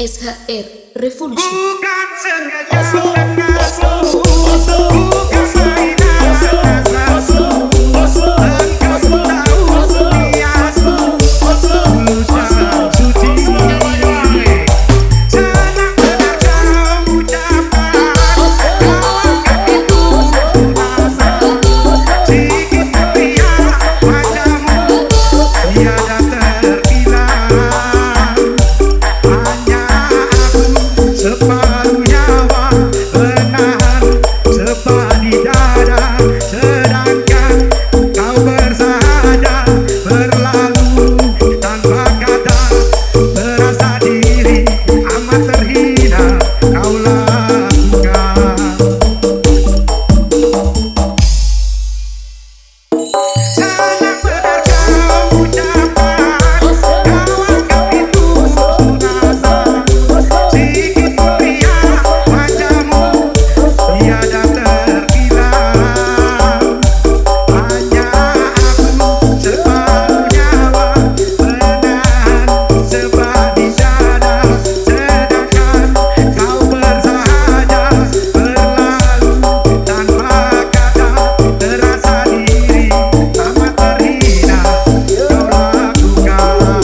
SHR Revolution. Bukan sengaja denganmu, bukan main asal-asalmu. Engkau tahu niatmu, tulus suci. Jangan benar kau ucapkan, kau akan itu asa. Sedikit mulia wajahmu, tiada terhilang. Separuh nyawa menahan sepa di dada, sedangkan kau bersahaja berlalu tanpa kata. Merasa diri amat terhina kau lakukan. Jangan benar kau ucapkan, kau anggap itu sunasa. Sedikit mulia wajahmu, tiada terhilang. Hanya aku separuh nyawa menahan sepa di dada, sedangkan kau bersahaja berlalu tanpa kata. Terasa diri amat terhina kau lakukan.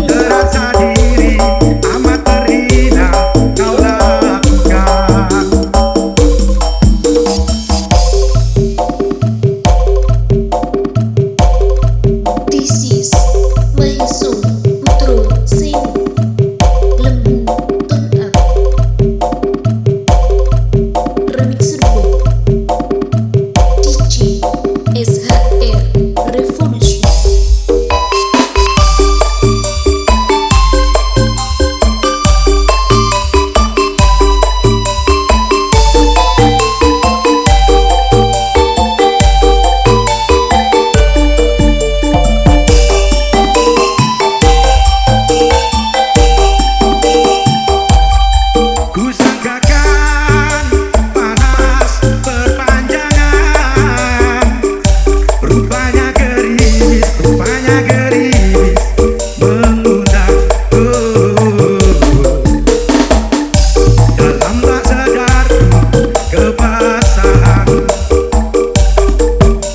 Terasa diri amat terhina kau lakukan. This is Maisung Putro Sing Lembu Turn Up Remix Rubo DJ SHR Revolution. Kusangkakan panas berpanjangan, rupanya gerimis mengundang dalam tak sadarku kepasahan.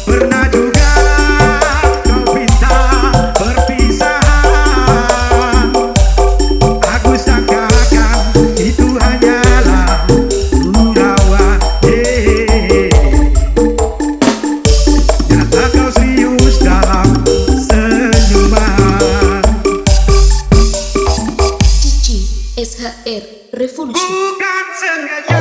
Pernah juga kau minta perpisahan, aku sangkakan itu hanyalah gurauan. Nyata kau serius dalam senyuman. DJ SHR Revolution. Bukan sengaja